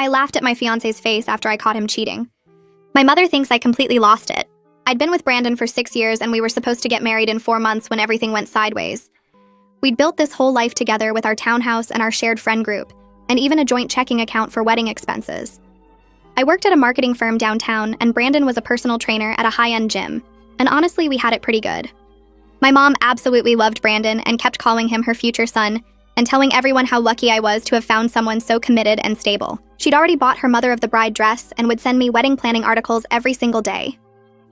I laughed at my fiancé's face after I caught him cheating. My mother thinks I completely lost it. I'd been with Brandon for 6 years and we were supposed to get married in 4 months when everything went sideways. We'd built this whole life together with our townhouse and our shared friend group, and even a joint checking account for wedding expenses. I worked at a marketing firm downtown, and Brandon was a personal trainer at a high-end gym, and honestly, we had it pretty good. My mom absolutely loved Brandon and kept calling him her future son and telling everyone how lucky I was to have found someone so committed and stable. She'd already bought her mother of the bride dress and would send me wedding planning articles every single day.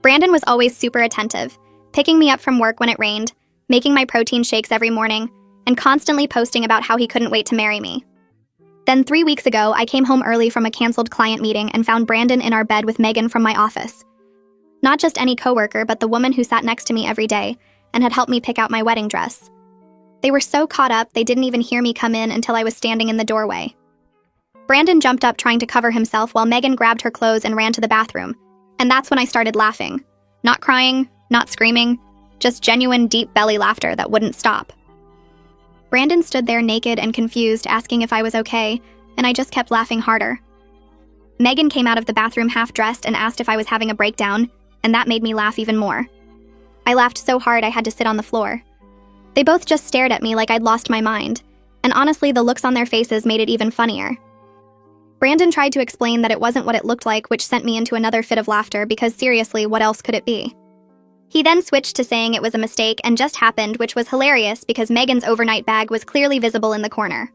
Brandon was always super attentive, picking me up from work when it rained, making my protein shakes every morning, and constantly posting about how he couldn't wait to marry me. Then 3 weeks ago, I came home early from a canceled client meeting and found Brandon in our bed with Megan from my office. Not just any coworker, but the woman who sat next to me every day and had helped me pick out my wedding dress. They were so caught up, they didn't even hear me come in until I was standing in the doorway. Brandon jumped up trying to cover himself while Megan grabbed her clothes and ran to the bathroom. And that's when I started laughing. Not crying, not screaming, just genuine deep belly laughter that wouldn't stop. Brandon stood there naked and confused, asking if I was okay, and I just kept laughing harder. Megan came out of the bathroom half-dressed and asked if I was having a breakdown, and that made me laugh even more. I laughed so hard I had to sit on the floor. They both just stared at me like I'd lost my mind, and honestly, the looks on their faces made it even funnier. Brandon tried to explain that it wasn't what it looked like, which sent me into another fit of laughter because seriously, what else could it be? He then switched to saying it was a mistake and just happened, which was hilarious because Megan's overnight bag was clearly visible in the corner.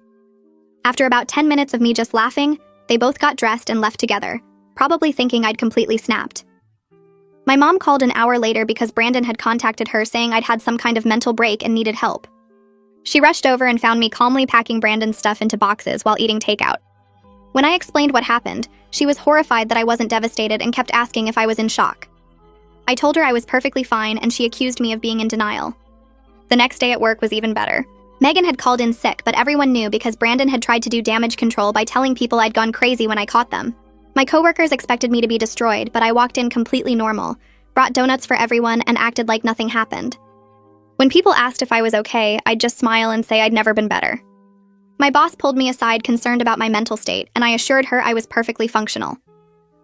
After about 10 minutes of me just laughing, they both got dressed and left together, probably thinking I'd completely snapped. My mom called an hour later because Brandon had contacted her saying I'd had some kind of mental break and needed help. She rushed over and found me calmly packing Brandon's stuff into boxes while eating takeout. When I explained what happened, she was horrified that I wasn't devastated and kept asking if I was in shock. I told her I was perfectly fine and she accused me of being in denial. The next day at work was even better. Megan had called in sick, but everyone knew because Brandon had tried to do damage control by telling people I'd gone crazy when I caught them. My coworkers expected me to be destroyed, but I walked in completely normal, brought donuts for everyone, and acted like nothing happened. When people asked if I was okay, I'd just smile and say I'd never been better. My boss pulled me aside concerned about my mental state, and I assured her I was perfectly functional.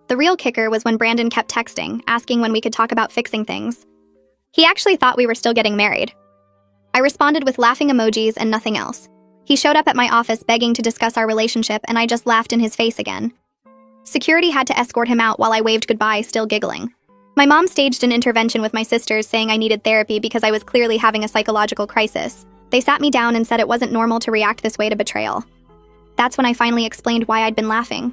The real kicker was when Brandon kept texting, asking when we could talk about fixing things. He actually thought we were still getting married. I responded with laughing emojis and nothing else. He showed up at my office begging to discuss our relationship, and I just laughed in his face again. Security had to escort him out while I waved goodbye, still giggling. My mom staged an intervention with my sisters saying I needed therapy because I was clearly having a psychological crisis. They sat me down and said it wasn't normal to react this way to betrayal. That's when I finally explained why I'd been laughing.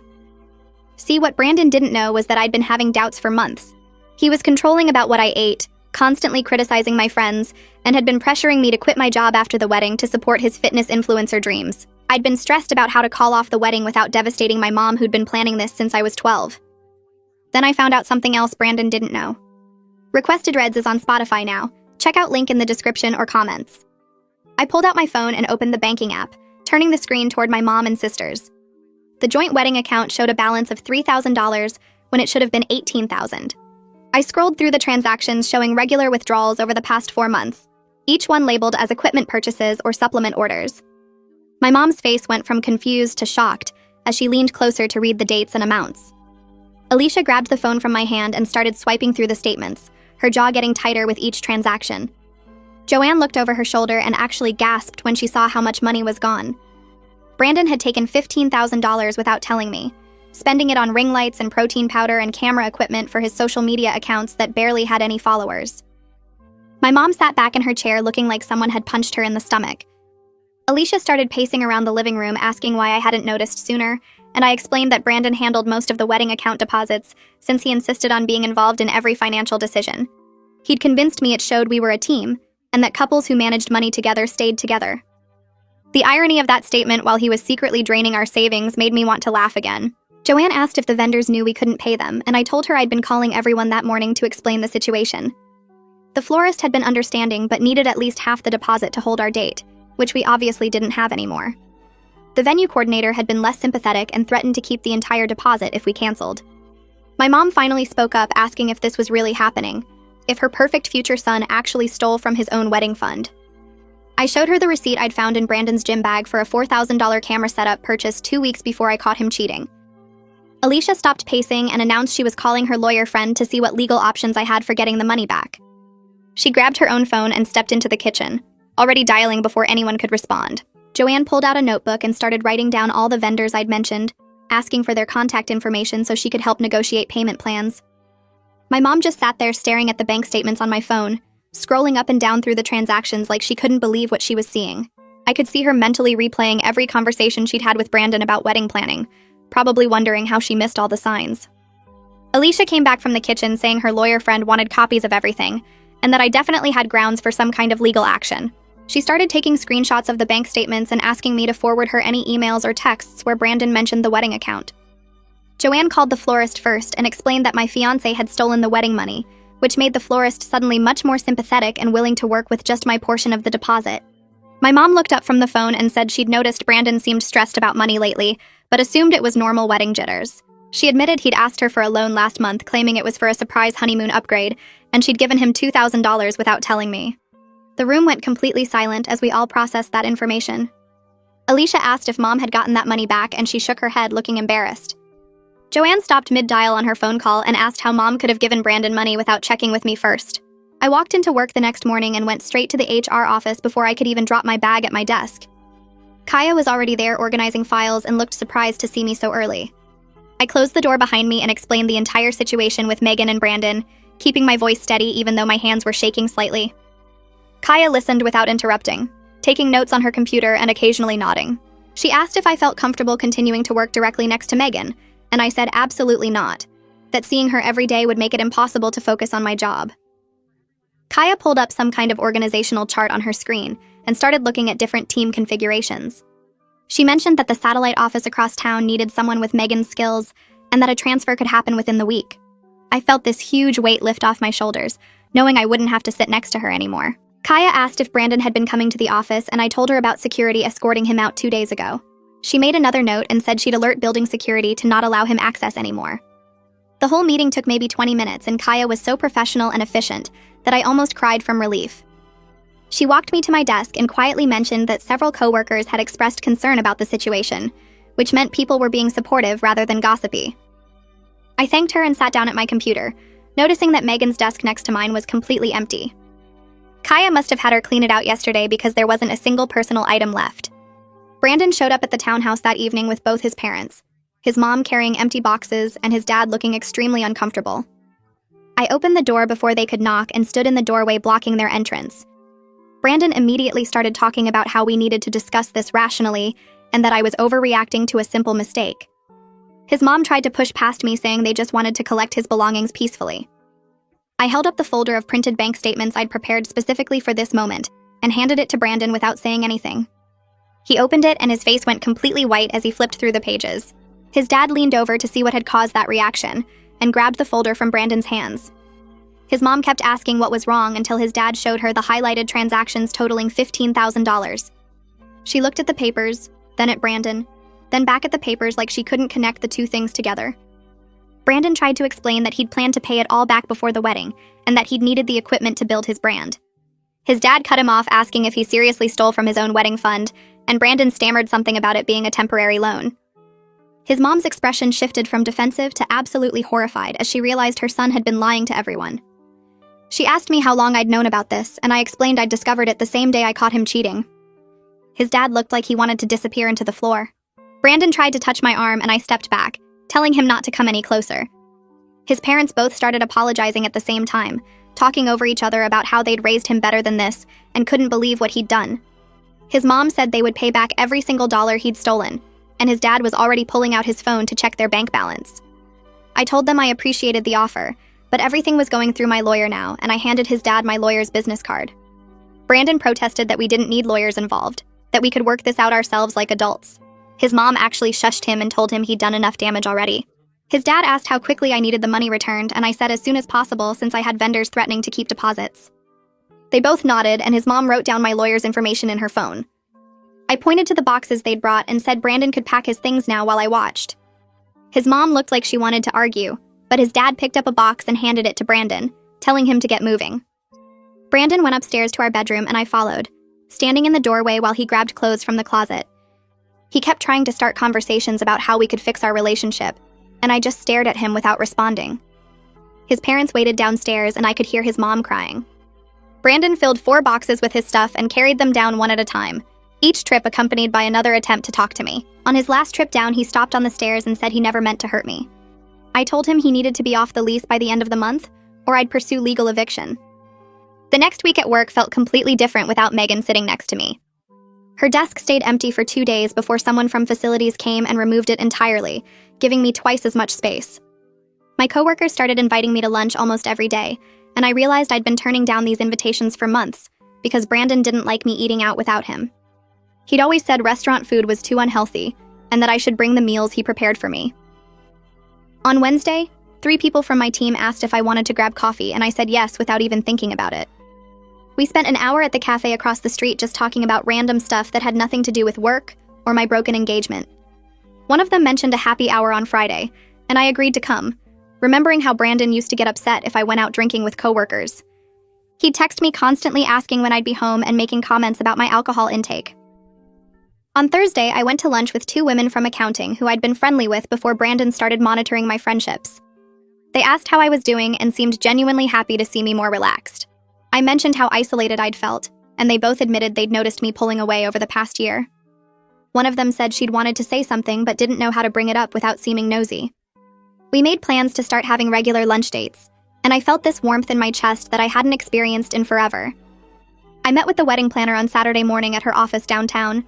See, what Brandon didn't know was that I'd been having doubts for months. He was controlling about what I ate, constantly criticizing my friends, and had been pressuring me to quit my job after the wedding to support his fitness influencer dreams. I'd been stressed about how to call off the wedding without devastating my mom who'd been planning this since I was 12. Then I found out something else Brandon didn't know. Requested Reds is on Spotify now. Check out link in the description or comments. I pulled out my phone and opened the banking app, turning the screen toward my mom and sisters. The joint wedding account showed a balance of $3,000 when it should have been $18,000. I scrolled through the transactions showing regular withdrawals over the past 4 months, each one labeled as equipment purchases or supplement orders. My mom's face went from confused to shocked as she leaned closer to read the dates and amounts. Alicia grabbed the phone from my hand and started swiping through the statements, her jaw getting tighter with each transaction. Joanne looked over her shoulder and actually gasped when she saw how much money was gone. Brandon had taken $15,000 without telling me, spending it on ring lights and protein powder and camera equipment for his social media accounts that barely had any followers. My mom sat back in her chair looking like someone had punched her in the stomach. Alicia started pacing around the living room asking why I hadn't noticed sooner, and I explained that Brandon handled most of the wedding account deposits since he insisted on being involved in every financial decision. He'd convinced me it showed we were a team, and that couples who managed money together stayed together. The irony of that statement while he was secretly draining our savings made me want to laugh again. Joanne asked if the vendors knew we couldn't pay them, and I told her I'd been calling everyone that morning to explain the situation. The florist had been understanding but needed at least half the deposit to hold our date, which we obviously didn't have anymore. The venue coordinator had been less sympathetic and threatened to keep the entire deposit if we canceled. My mom finally spoke up asking if this was really happening, if her perfect future son actually stole from his own wedding fund. I showed her the receipt I'd found in Brandon's gym bag for a $4,000 camera setup purchased 2 weeks before I caught him cheating. Alicia stopped pacing and announced she was calling her lawyer friend to see what legal options I had for getting the money back. She grabbed her own phone and stepped into the kitchen, already dialing before anyone could respond. Joanne pulled out a notebook and started writing down all the vendors I'd mentioned, asking for their contact information so she could help negotiate payment plans. My mom just sat there staring at the bank statements on my phone, scrolling up and down through the transactions like she couldn't believe what she was seeing. I could see her mentally replaying every conversation she'd had with Brandon about wedding planning, probably wondering how she missed all the signs. Alicia came back from the kitchen saying her lawyer friend wanted copies of everything, and that I definitely had grounds for some kind of legal action. She started taking screenshots of the bank statements and asking me to forward her any emails or texts where Brandon mentioned the wedding account. Joanne called the florist first and explained that my fiancé had stolen the wedding money, which made the florist suddenly much more sympathetic and willing to work with just my portion of the deposit. My mom looked up from the phone and said she'd noticed Brandon seemed stressed about money lately, but assumed it was normal wedding jitters. She admitted he'd asked her for a loan last month, claiming it was for a surprise honeymoon upgrade, and she'd given him $2,000 without telling me. The room went completely silent as we all processed that information. Alicia asked if Mom had gotten that money back, and she shook her head, looking embarrassed. Joanne stopped mid-dial on her phone call and asked how Mom could have given Brandon money without checking with me first. I walked into work the next morning and went straight to the HR office before I could even drop my bag at my desk. Kaya was already there organizing files and looked surprised to see me so early. I closed the door behind me and explained the entire situation with Megan and Brandon, keeping my voice steady even though my hands were shaking slightly. Kaya listened without interrupting, taking notes on her computer and occasionally nodding. She asked if I felt comfortable continuing to work directly next to Megan, and I said absolutely not, that seeing her every day would make it impossible to focus on my job. Kaya pulled up some kind of organizational chart on her screen and started looking at different team configurations. She mentioned that the satellite office across town needed someone with Megan's skills and that a transfer could happen within the week. I felt this huge weight lift off my shoulders, knowing I wouldn't have to sit next to her anymore. Kaya asked if Brandon had been coming to the office, and I told her about security escorting him out 2 days ago. She made another note and said she'd alert building security to not allow him access anymore. The whole meeting took maybe 20 minutes, and Kaya was so professional and efficient that I almost cried from relief. She walked me to my desk and quietly mentioned that several coworkers had expressed concern about the situation, which meant people were being supportive rather than gossipy. I thanked her and sat down at my computer, noticing that Megan's desk next to mine was completely empty. Kaya must have had her clean it out yesterday because there wasn't a single personal item left. Brandon showed up at the townhouse that evening with both his parents, his mom carrying empty boxes and his dad looking extremely uncomfortable. I opened the door before they could knock and stood in the doorway blocking their entrance. Brandon immediately started talking about how we needed to discuss this rationally and that I was overreacting to a simple mistake. His mom tried to push past me, saying they just wanted to collect his belongings peacefully. I held up the folder of printed bank statements I'd prepared specifically for this moment and handed it to Brandon without saying anything. He opened it and his face went completely white as he flipped through the pages. His dad leaned over to see what had caused that reaction and grabbed the folder from Brandon's hands. His mom kept asking what was wrong until his dad showed her the highlighted transactions totaling $15,000. She looked at the papers, then at Brandon, then back at the papers like she couldn't connect the two things together. Brandon tried to explain that he'd planned to pay it all back before the wedding and that he'd needed the equipment to build his brand. His dad cut him off, asking if he seriously stole from his own wedding fund, and Brandon stammered something about it being a temporary loan. His mom's expression shifted from defensive to absolutely horrified as she realized her son had been lying to everyone. She asked me how long I'd known about this, and I explained I'd discovered it the same day I caught him cheating. His dad looked like he wanted to disappear into the floor. Brandon tried to touch my arm, and I stepped back, telling him not to come any closer. His parents both started apologizing at the same time, talking over each other about how they'd raised him better than this and couldn't believe what he'd done. His mom said they would pay back every single dollar he'd stolen, and his dad was already pulling out his phone to check their bank balance. I told them I appreciated the offer, but everything was going through my lawyer now, and I handed his dad my lawyer's business card. Brandon protested that we didn't need lawyers involved, that we could work this out ourselves like adults. His mom actually shushed him and told him he'd done enough damage already. His dad asked how quickly I needed the money returned, and I said as soon as possible since I had vendors threatening to keep deposits. They both nodded, and his mom wrote down my lawyer's information in her phone. I pointed to the boxes they'd brought and said Brandon could pack his things now while I watched. His mom looked like she wanted to argue, but his dad picked up a box and handed it to Brandon, telling him to get moving. Brandon went upstairs to our bedroom and I followed, standing in the doorway while he grabbed clothes from the closet. He kept trying to start conversations about how we could fix our relationship, and I just stared at him without responding. His parents waited downstairs, and I could hear his mom crying. Brandon filled 4 boxes with his stuff and carried them down one at a time, each trip accompanied by another attempt to talk to me. On his last trip down, he stopped on the stairs and said he never meant to hurt me. I told him he needed to be off the lease by the end of the month, or I'd pursue legal eviction. The next week at work felt completely different without Megan sitting next to me. Her desk stayed empty for 2 days before someone from facilities came and removed it entirely, giving me twice as much space. My coworkers started inviting me to lunch almost every day, and I realized I'd been turning down these invitations for months because Brandon didn't like me eating out without him. He'd always said restaurant food was too unhealthy and that I should bring the meals he prepared for me. On Wednesday, 3 people from my team asked if I wanted to grab coffee, and I said yes without even thinking about it. We spent an hour at the cafe across the street just talking about random stuff that had nothing to do with work or my broken engagement. One of them mentioned a happy hour on Friday, and I agreed to come, remembering how Brandon used to get upset if I went out drinking with coworkers. He'd text me constantly asking when I'd be home and making comments about my alcohol intake. On Thursday, I went to lunch with 2 women from accounting who I'd been friendly with before Brandon started monitoring my friendships. They asked how I was doing and seemed genuinely happy to see me more relaxed. I mentioned how isolated I'd felt, and they both admitted they'd noticed me pulling away over the past year. One of them said she'd wanted to say something but didn't know how to bring it up without seeming nosy. We made plans to start having regular lunch dates, and I felt this warmth in my chest that I hadn't experienced in forever. I met with the wedding planner on Saturday morning at her office downtown.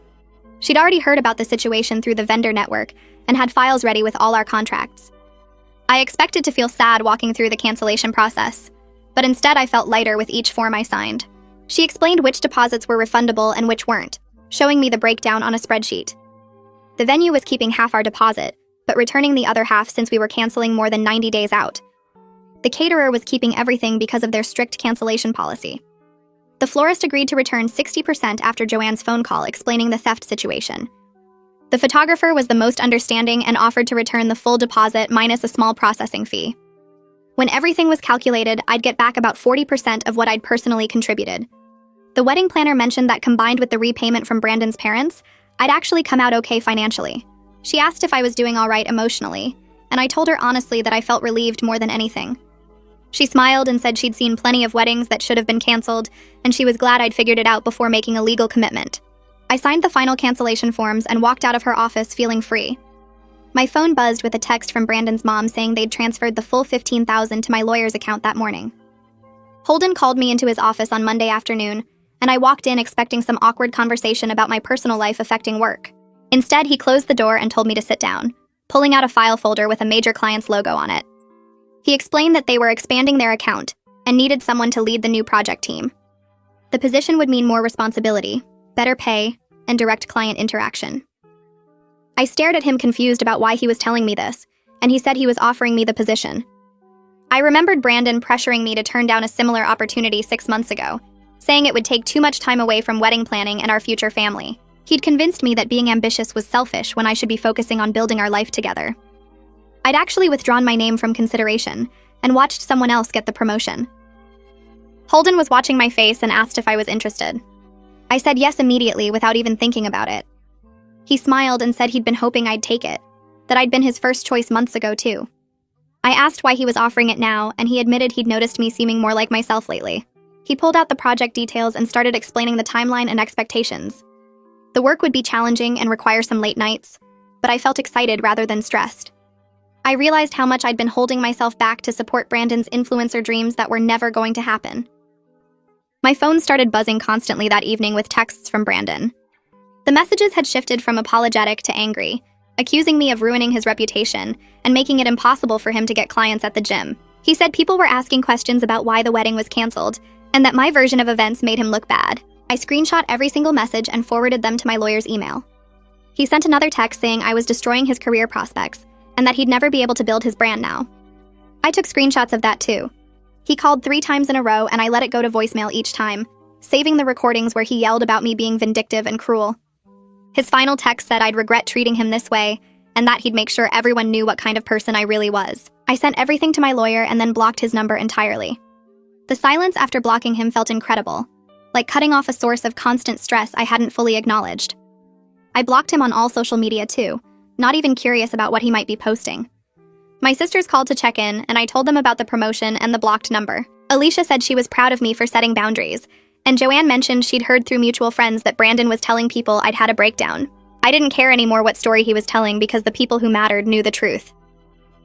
She'd already heard about the situation through the vendor network and had files ready with all our contracts. I expected to feel sad walking through the cancellation process, but instead I felt lighter with each form I signed. She explained which deposits were refundable and which weren't, showing me the breakdown on a spreadsheet. The venue was keeping half our deposit, but returning the other half since we were canceling more than 90 days out. The caterer was keeping everything because of their strict cancellation policy. The florist agreed to return 60% after Joanne's phone call explaining the theft situation. The photographer was the most understanding and offered to return the full deposit minus a small processing fee. When everything was calculated, I'd get back about 40% of what I'd personally contributed. The wedding planner mentioned that combined with the repayment from Brandon's parents, I'd actually come out okay financially. She asked if I was doing all right emotionally, and I told her honestly that I felt relieved more than anything. She smiled and said she'd seen plenty of weddings that should have been canceled, and she was glad I'd figured it out before making a legal commitment. I signed the final cancellation forms and walked out of her office feeling free. My phone buzzed with a text from Brandon's mom saying they'd transferred the full $15,000 to my lawyer's account that morning. Holden called me into his office on Monday afternoon, and I walked in expecting some awkward conversation about my personal life affecting work. Instead, he closed the door and told me to sit down, pulling out a file folder with a major client's logo on it. He explained that they were expanding their account and needed someone to lead the new project team. The position would mean more responsibility, better pay, and direct client interaction. I stared at him confused about why he was telling me this, and he said he was offering me the position. I remembered Brandon pressuring me to turn down a similar opportunity 6 months ago, saying it would take too much time away from wedding planning and our future family. He'd convinced me that being ambitious was selfish when I should be focusing on building our life together. I'd actually withdrawn my name from consideration and watched someone else get the promotion. Holden was watching my face and asked if I was interested. I said yes immediately without even thinking about it. He smiled and said he'd been hoping I'd take it, that I'd been his first choice months ago too. I asked why he was offering it now, and he admitted he'd noticed me seeming more like myself lately. He pulled out the project details and started explaining the timeline and expectations. The work would be challenging and require some late nights, but I felt excited rather than stressed. I realized how much I'd been holding myself back to support Brandon's influencer dreams that were never going to happen. My phone started buzzing constantly that evening with texts from Brandon. The messages had shifted from apologetic to angry, accusing me of ruining his reputation and making it impossible for him to get clients at the gym. He said people were asking questions about why the wedding was canceled, and that my version of events made him look bad. I screenshot every single message and forwarded them to my lawyer's email. He sent another text saying I was destroying his career prospects, and that he'd never be able to build his brand now. I took screenshots of that too. He called 3 times in a row, and I let it go to voicemail each time, saving the recordings where he yelled about me being vindictive and cruel. His final text said I'd regret treating him this way, and that he'd make sure everyone knew what kind of person I really was. I sent everything to my lawyer and then blocked his number entirely. The silence after blocking him felt incredible, like cutting off a source of constant stress I hadn't fully acknowledged. I blocked him on all social media too, not even curious about what he might be posting. My sisters called to check in, and I told them about the promotion and the blocked number. Alicia said she was proud of me for setting boundaries, and Joanne mentioned she'd heard through mutual friends that Brandon was telling people I'd had a breakdown. I didn't care anymore what story he was telling because the people who mattered knew the truth.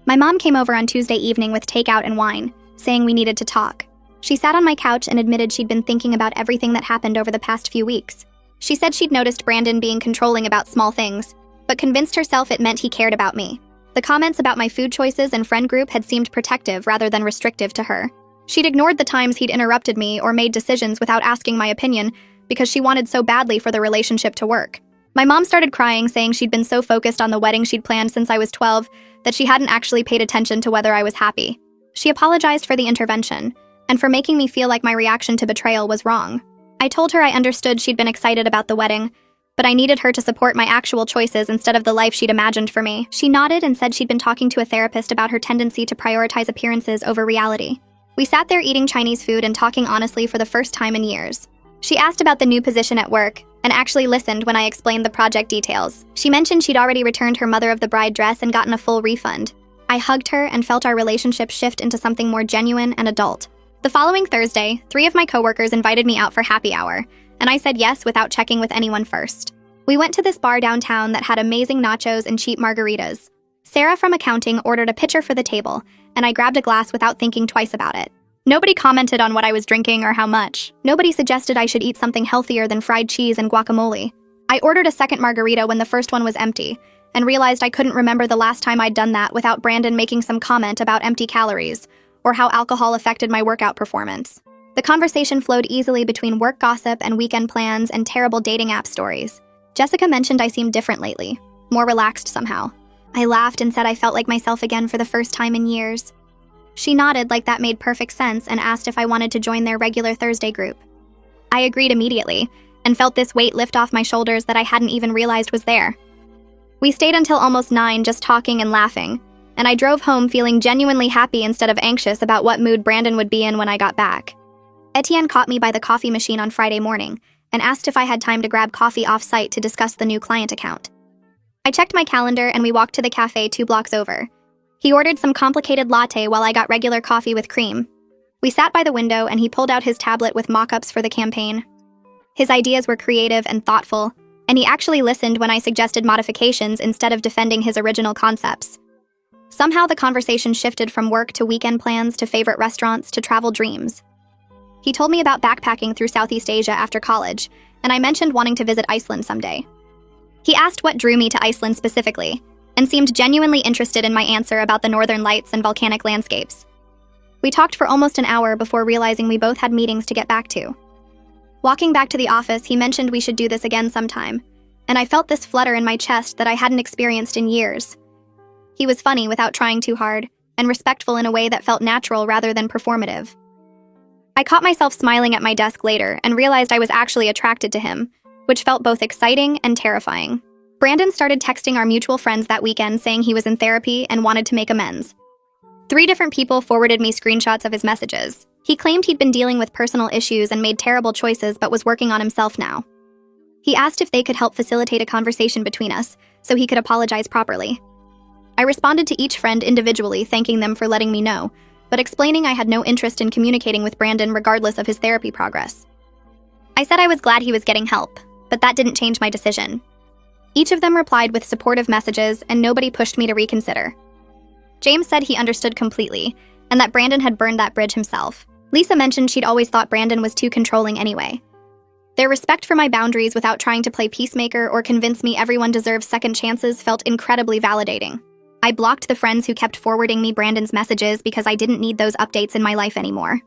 My mom came over on Tuesday evening with takeout and wine, saying we needed to talk. She sat on my couch and admitted she'd been thinking about everything that happened over the past few weeks. She said she'd noticed Brandon being controlling about small things, but convinced herself it meant he cared about me. The comments about my food choices and friend group had seemed protective rather than restrictive to her. She'd ignored the times he'd interrupted me or made decisions without asking my opinion because she wanted so badly for the relationship to work. My mom started crying, saying she'd been so focused on the wedding she'd planned since I was 12 that she hadn't actually paid attention to whether I was happy. She apologized for the intervention and for making me feel like my reaction to betrayal was wrong. I told her I understood she'd been excited about the wedding, but I needed her to support my actual choices instead of the life she'd imagined for me. She nodded and said she'd been talking to a therapist about her tendency to prioritize appearances over reality. We sat there eating Chinese food and talking honestly for the first time in years. She asked about the new position at work and actually listened when I explained the project details. She mentioned she'd already returned her mother of the bride dress and gotten a full refund. I hugged her and felt our relationship shift into something more genuine and adult. The following Thursday, 3 of my coworkers invited me out for happy hour, and I said yes without checking with anyone first. We went to this bar downtown that had amazing nachos and cheap margaritas. Sarah from accounting ordered a pitcher for the table, and I grabbed a glass without thinking twice about it. Nobody commented on what I was drinking or how much. Nobody suggested I should eat something healthier than fried cheese and guacamole. I ordered a second margarita when the first one was empty, and realized I couldn't remember the last time I'd done that without Brandon making some comment about empty calories, or how alcohol affected my workout performance. The conversation flowed easily between work gossip and weekend plans and terrible dating app stories. Jessica mentioned I seemed different lately, more relaxed somehow. I laughed and said I felt like myself again for the first time in years. She nodded like that made perfect sense and asked if I wanted to join their regular Thursday group. I agreed immediately, and felt this weight lift off my shoulders that I hadn't even realized was there. We stayed until almost 9 just talking and laughing, and I drove home feeling genuinely happy instead of anxious about what mood Brandon would be in when I got back. Etienne caught me by the coffee machine on Friday morning and asked if I had time to grab coffee off-site to discuss the new client account. I checked my calendar and we walked to the cafe 2 blocks over. He ordered some complicated latte while I got regular coffee with cream. We sat by the window and he pulled out his tablet with mock-ups for the campaign. His ideas were creative and thoughtful, and he actually listened when I suggested modifications instead of defending his original concepts. Somehow the conversation shifted from work to weekend plans to favorite restaurants to travel dreams. He told me about backpacking through Southeast Asia after college, and I mentioned wanting to visit Iceland someday. He asked what drew me to Iceland specifically, and seemed genuinely interested in my answer about the northern lights and volcanic landscapes. We talked for almost an hour before realizing we both had meetings to get back to. Walking back to the office, he mentioned we should do this again sometime, and I felt this flutter in my chest that I hadn't experienced in years. He was funny without trying too hard, and respectful in a way that felt natural rather than performative. I caught myself smiling at my desk later and realized I was actually attracted to him, which felt both exciting and terrifying. Brandon started texting our mutual friends that weekend saying he was in therapy and wanted to make amends. 3 different people forwarded me screenshots of his messages. He claimed he'd been dealing with personal issues and made terrible choices but was working on himself now. He asked if they could help facilitate a conversation between us so he could apologize properly. I responded to each friend individually, thanking them for letting me know, but explaining I had no interest in communicating with Brandon regardless of his therapy progress. I said I was glad he was getting help, but that didn't change my decision. Each of them replied with supportive messages, and nobody pushed me to reconsider. James said he understood completely, and that Brandon had burned that bridge himself. Lisa mentioned she'd always thought Brandon was too controlling anyway. Their respect for my boundaries without trying to play peacemaker or convince me everyone deserves second chances felt incredibly validating. I blocked the friends who kept forwarding me Brandon's messages because I didn't need those updates in my life anymore.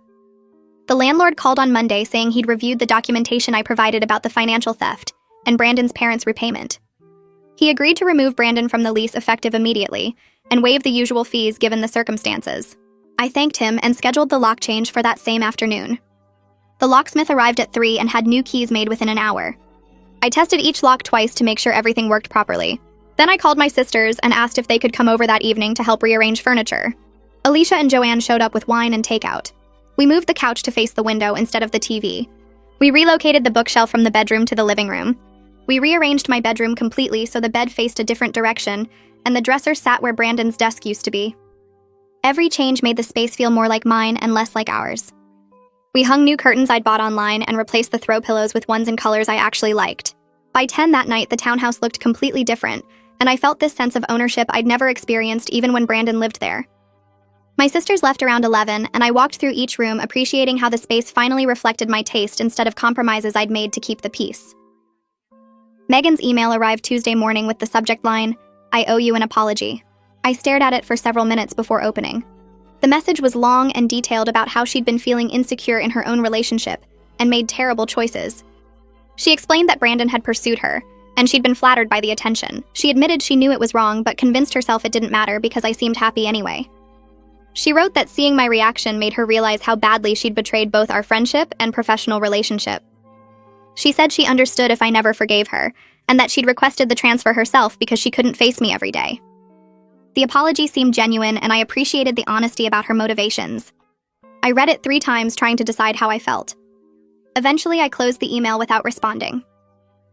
The landlord called on Monday saying he'd reviewed the documentation I provided about the financial theft and Brandon's parents' repayment. He agreed to remove Brandon from the lease effective immediately and waive the usual fees given the circumstances. I thanked him and scheduled the lock change for that same afternoon. The locksmith arrived at 3 and had new keys made within an hour. I tested each lock twice to make sure everything worked properly. Then I called my sisters and asked if they could come over that evening to help rearrange furniture. Alicia and Joanne showed up with wine and takeout. We moved the couch to face the window instead of the TV. We relocated the bookshelf from the bedroom to the living room. We rearranged my bedroom completely so the bed faced a different direction, and the dresser sat where Brandon's desk used to be. Every change made the space feel more like mine and less like ours. We hung new curtains I'd bought online and replaced the throw pillows with ones in colors I actually liked. By 10 that night, the townhouse looked completely different, and I felt this sense of ownership I'd never experienced even when Brandon lived there. My sisters left around 11, and I walked through each room appreciating how the space finally reflected my taste instead of compromises I'd made to keep the peace. Megan's email arrived Tuesday morning with the subject line, "I owe you an apology." I stared at it for several minutes before opening. The message was long and detailed about how she'd been feeling insecure in her own relationship and made terrible choices. She explained that Brandon had pursued her, and she'd been flattered by the attention. She admitted she knew it was wrong but convinced herself it didn't matter because I seemed happy anyway. She wrote that seeing my reaction made her realize how badly she'd betrayed both our friendship and professional relationship. She said she understood if I never forgave her, and that she'd requested the transfer herself because she couldn't face me every day. The apology seemed genuine, and I appreciated the honesty about her motivations. I read it 3 times trying to decide how I felt. Eventually, I closed the email without responding.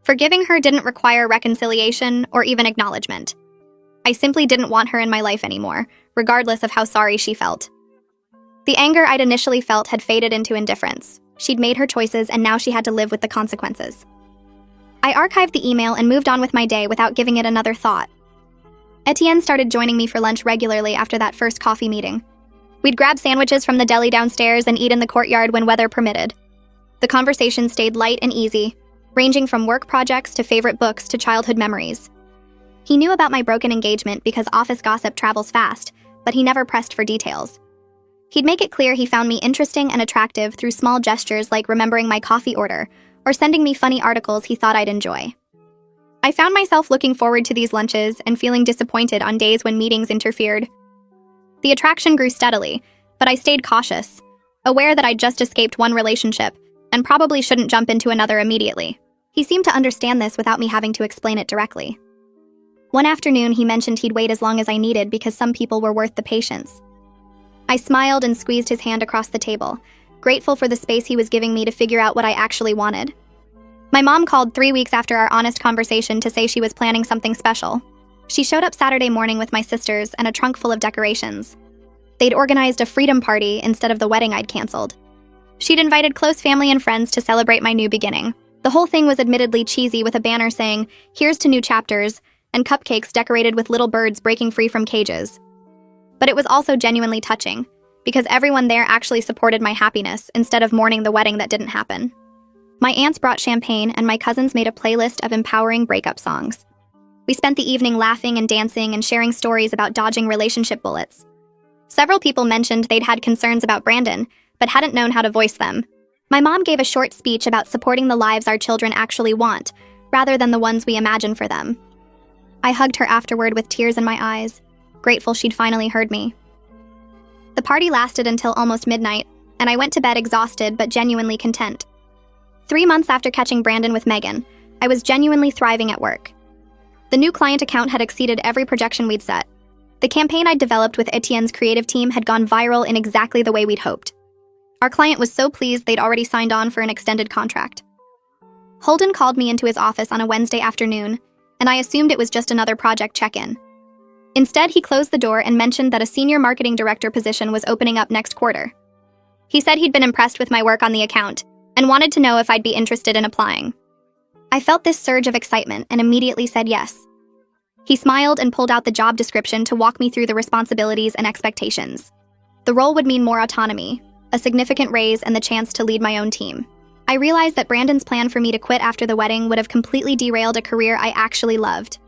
Forgiving her didn't require reconciliation or even acknowledgement. I simply didn't want her in my life anymore, regardless of how sorry she felt. The anger I'd initially felt had faded into indifference. She'd made her choices, and now she had to live with the consequences. I archived the email and moved on with my day without giving it another thought. Etienne started joining me for lunch regularly after that first coffee meeting. We'd grab sandwiches from the deli downstairs and eat in the courtyard when weather permitted. The conversation stayed light and easy, ranging from work projects to favorite books to childhood memories. He knew about my broken engagement because office gossip travels fast, but he never pressed for details. He'd make it clear he found me interesting and attractive through small gestures like remembering my coffee order or sending me funny articles he thought I'd enjoy. I found myself looking forward to these lunches and feeling disappointed on days when meetings interfered. The attraction grew steadily, but I stayed cautious, aware that I'd just escaped one relationship and probably shouldn't jump into another immediately. He seemed to understand this without me having to explain it directly. One afternoon, he mentioned he'd wait as long as I needed because some people were worth the patience. I smiled and squeezed his hand across the table, grateful for the space he was giving me to figure out what I actually wanted. My mom called 3 weeks after our honest conversation to say she was planning something special. She showed up Saturday morning with my sisters and a trunk full of decorations. They'd organized a freedom party instead of the wedding I'd canceled. She'd invited close family and friends to celebrate my new beginning. The whole thing was admittedly cheesy, with a banner saying, "Here's to new chapters," and cupcakes decorated with little birds breaking free from cages. But it was also genuinely touching, because everyone there actually supported my happiness instead of mourning the wedding that didn't happen. My aunts brought champagne, and my cousins made a playlist of empowering breakup songs. We spent the evening laughing and dancing and sharing stories about dodging relationship bullets. Several people mentioned they'd had concerns about Brandon, but hadn't known how to voice them. My mom gave a short speech about supporting the lives our children actually want, rather than the ones we imagine for them. I hugged her afterward with tears in my eyes, grateful she'd finally heard me. The party lasted until almost midnight, and I went to bed exhausted but genuinely content. 3 months after catching Brandon with Megan, I was genuinely thriving at work. The new client account had exceeded every projection we'd set. The campaign I'd developed with Etienne's creative team had gone viral in exactly the way we'd hoped. Our client was so pleased they'd already signed on for an extended contract. Holden called me into his office on a Wednesday afternoon, and I assumed it was just another project check-in. Instead, he closed the door and mentioned that a senior marketing director position was opening up next quarter. He said he'd been impressed with my work on the account and wanted to know if I'd be interested in applying. I felt this surge of excitement and immediately said yes. He smiled and pulled out the job description to walk me through the responsibilities and expectations. The role would mean more autonomy, a significant raise, and the chance to lead my own team. I realized that Brandon's plan for me to quit after the wedding would have completely derailed a career I actually loved.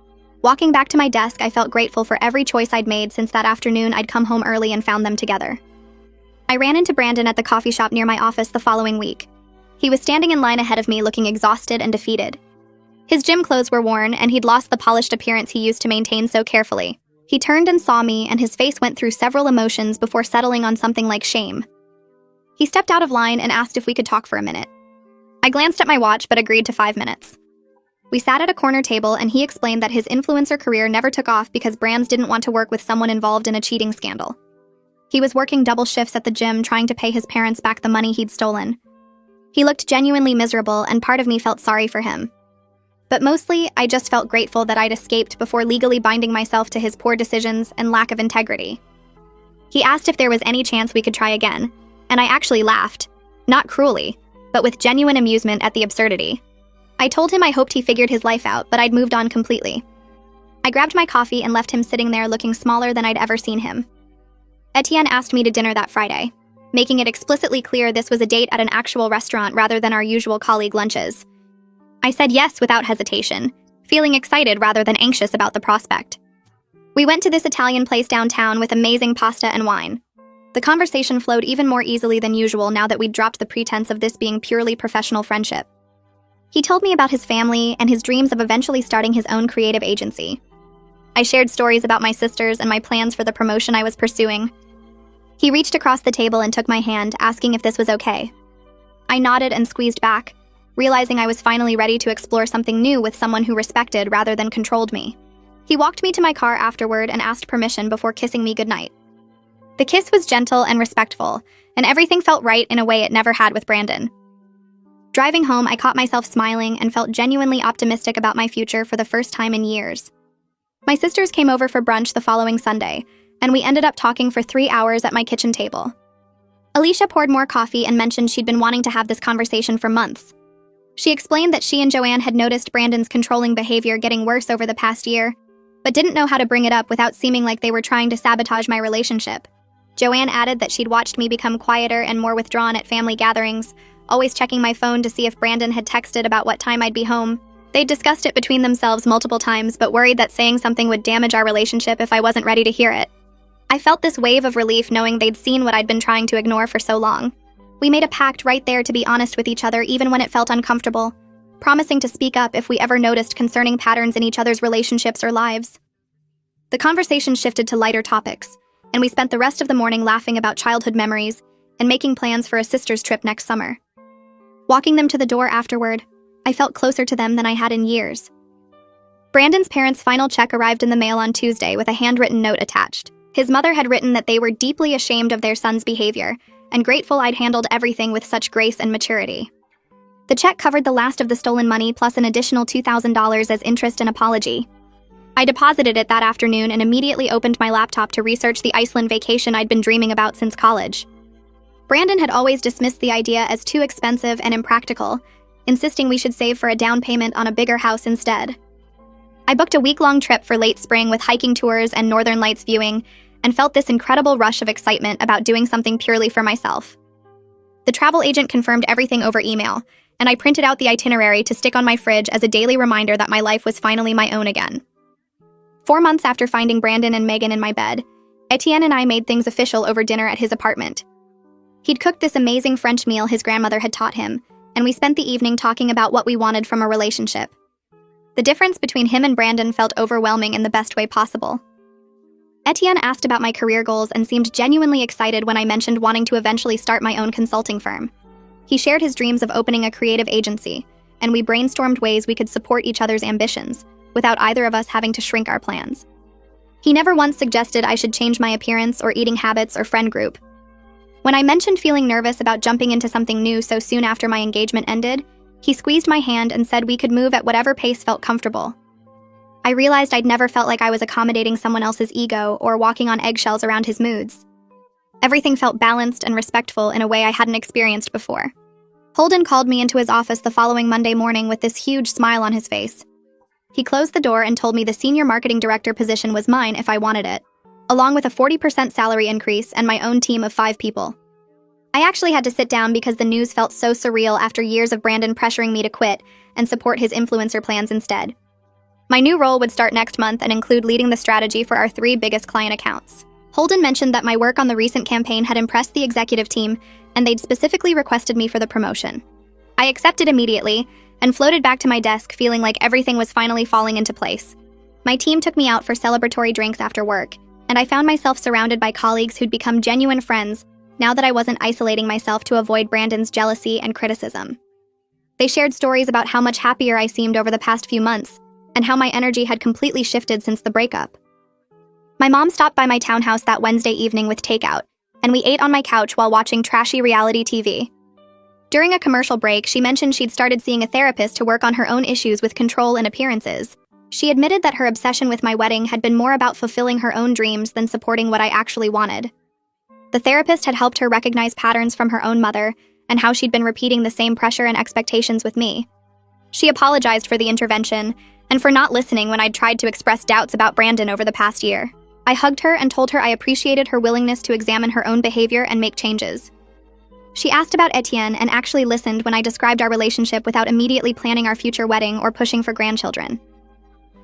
Walking back to my desk, I felt grateful for every choice I'd made since that afternoon I'd come home early and found them together. I ran into Brandon at the coffee shop near my office the following week. He was standing in line ahead of me, looking exhausted and defeated. His gym clothes were worn, and he'd lost the polished appearance he used to maintain so carefully. He turned and saw me, and his face went through several emotions before settling on something like shame. He stepped out of line and asked if we could talk for a minute. I glanced at my watch but agreed to 5 minutes. We sat at a corner table, and he explained that his influencer career never took off because brands didn't want to work with someone involved in a cheating scandal. He was working double shifts at the gym trying to pay his parents back the money he'd stolen. He looked genuinely miserable, and part of me felt sorry for him. But mostly, I just felt grateful that I'd escaped before legally binding myself to his poor decisions and lack of integrity. He asked if there was any chance we could try again, and I actually laughed. Not cruelly, but with genuine amusement at the absurdity. I told him I hoped he figured his life out, but I'd moved on completely. I grabbed my coffee and left him sitting there looking smaller than I'd ever seen him. Etienne asked me to dinner that Friday, making it explicitly clear this was a date at an actual restaurant rather than our usual colleague lunches. I said yes without hesitation, feeling excited rather than anxious about the prospect. We went to this Italian place downtown with amazing pasta and wine. The conversation flowed even more easily than usual now that we'd dropped the pretense of this being purely professional friendship. He told me about his family and his dreams of eventually starting his own creative agency. I shared stories about my sisters and my plans for the promotion I was pursuing. He reached across the table and took my hand, asking if this was okay. I nodded and squeezed back, realizing I was finally ready to explore something new with someone who respected rather than controlled me. He walked me to my car afterward and asked permission before kissing me goodnight. The kiss was gentle and respectful, and everything felt right in a way it never had with Brandon. Driving home, I caught myself smiling and felt genuinely optimistic about my future for the first time in years. My sisters came over for brunch the following Sunday, and we ended up talking for 3 hours at my kitchen table. Alicia poured more coffee and mentioned she'd been wanting to have this conversation for months. She explained that she and Joanne had noticed Brandon's controlling behavior getting worse over the past year, but didn't know how to bring it up without seeming like they were trying to sabotage my relationship. Joanne added that she'd watched me become quieter and more withdrawn at family gatherings, always checking my phone to see if Brandon had texted about what time I'd be home. They'd discussed it between themselves multiple times, but worried that saying something would damage our relationship if I wasn't ready to hear it. I felt this wave of relief knowing they'd seen what I'd been trying to ignore for so long. We made a pact right there to be honest with each other even when it felt uncomfortable, promising to speak up if we ever noticed concerning patterns in each other's relationships or lives. The conversation shifted to lighter topics, and we spent the rest of the morning laughing about childhood memories and making plans for a sister's trip next summer. Walking them to the door afterward, I felt closer to them than I had in years. Brandon's parents' final check arrived in the mail on Tuesday with a handwritten note attached. His mother had written that they were deeply ashamed of their son's behavior and grateful I'd handled everything with such grace and maturity. The check covered the last of the stolen money plus an additional $2,000 as interest and apology. I deposited it that afternoon and immediately opened my laptop to research the Iceland vacation I'd been dreaming about since college. Brandon had always dismissed the idea as too expensive and impractical, insisting we should save for a down payment on a bigger house instead. I booked a week-long trip for late spring with hiking tours and northern lights viewing, and felt this incredible rush of excitement about doing something purely for myself. The travel agent confirmed everything over email, and I printed out the itinerary to stick on my fridge as a daily reminder that my life was finally my own again. 4 months after finding Brandon and Megan in my bed, Etienne and I made things official over dinner at his apartment. He'd cooked this amazing French meal his grandmother had taught him, and we spent the evening talking about what we wanted from a relationship. The difference between him and Brandon felt overwhelming in the best way possible. Etienne asked about my career goals and seemed genuinely excited when I mentioned wanting to eventually start my own consulting firm. He shared his dreams of opening a creative agency, and we brainstormed ways we could support each other's ambitions, without either of us having to shrink our plans. He never once suggested I should change my appearance or eating habits or friend group. When I mentioned feeling nervous about jumping into something new so soon after my engagement ended, he squeezed my hand and said we could move at whatever pace felt comfortable. I realized I'd never felt like I was accommodating someone else's ego or walking on eggshells around his moods. Everything felt balanced and respectful in a way I hadn't experienced before. Holden called me into his office the following Monday morning with this huge smile on his face. He closed the door and told me the senior marketing director position was mine if I wanted it, along with a 40% salary increase and my own team of 5 people. I actually had to sit down because the news felt so surreal after years of Brandon pressuring me to quit and support his influencer plans instead. My new role would start next month and include leading the strategy for our 3 biggest client accounts. Holden mentioned that my work on the recent campaign had impressed the executive team, and they'd specifically requested me for the promotion. I accepted immediately and floated back to my desk feeling like everything was finally falling into place. My team took me out for celebratory drinks after work, and I found myself surrounded by colleagues who'd become genuine friends now that I wasn't isolating myself to avoid Brandon's jealousy and criticism. They shared stories about how much happier I seemed over the past few months, and how my energy had completely shifted since the breakup. My mom stopped by my townhouse that Wednesday evening with takeout, and we ate on my couch while watching trashy reality TV. During a commercial break, she mentioned she'd started seeing a therapist to work on her own issues with control and appearances. She admitted that her obsession with my wedding had been more about fulfilling her own dreams than supporting what I actually wanted. The therapist had helped her recognize patterns from her own mother and how she'd been repeating the same pressure and expectations with me. She apologized for the intervention and for not listening when I'd tried to express doubts about Brandon over the past year. I hugged her and told her I appreciated her willingness to examine her own behavior and make changes. She asked about Etienne and actually listened when I described our relationship without immediately planning our future wedding or pushing for grandchildren.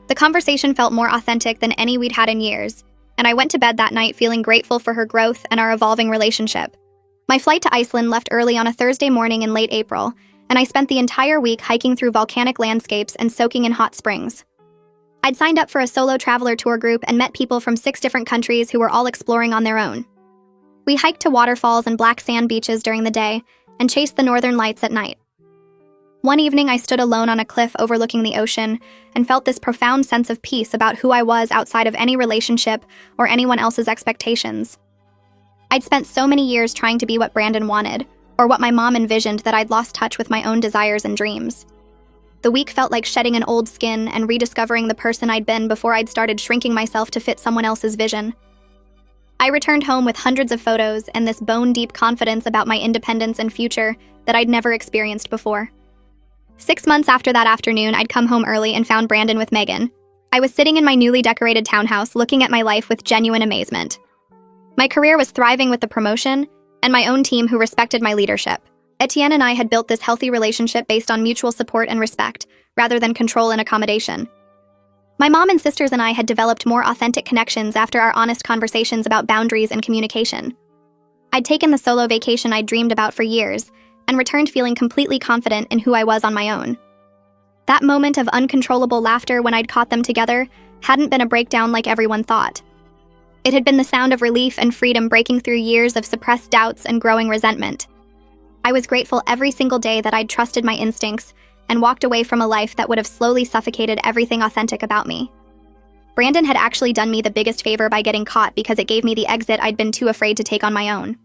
The conversation felt more authentic than any we'd had in years, and I went to bed that night feeling grateful for her growth and our evolving relationship. My flight to Iceland left early on a Thursday morning in late April, and I spent the entire week hiking through volcanic landscapes and soaking in hot springs. I'd signed up for a solo traveler tour group and met people from 6 different countries who were all exploring on their own. We hiked to waterfalls and black sand beaches during the day and chased the northern lights at night. One evening, I stood alone on a cliff overlooking the ocean and felt this profound sense of peace about who I was outside of any relationship or anyone else's expectations. I'd spent so many years trying to be what Brandon wanted, or what my mom envisioned, that I'd lost touch with my own desires and dreams. The week felt like shedding an old skin and rediscovering the person I'd been before I'd started shrinking myself to fit someone else's vision. I returned home with hundreds of photos and this bone-deep confidence about my independence and future that I'd never experienced before. 6 months after that afternoon, I'd come home early and found Brandon with Megan. I was sitting in my newly decorated townhouse looking at my life with genuine amazement. My career was thriving with the promotion, and my own team who respected my leadership. Etienne and I had built this healthy relationship based on mutual support and respect, rather than control and accommodation. My mom and sisters and I had developed more authentic connections after our honest conversations about boundaries and communication. I'd taken the solo vacation I'd dreamed about for years, and returned feeling completely confident in who I was on my own. That moment of uncontrollable laughter when I'd caught them together hadn't been a breakdown like everyone thought. It had been the sound of relief and freedom breaking through years of suppressed doubts and growing resentment. I was grateful every single day that I'd trusted my instincts and walked away from a life that would have slowly suffocated everything authentic about me. Brandon had actually done me the biggest favor by getting caught because it gave me the exit I'd been too afraid to take on my own.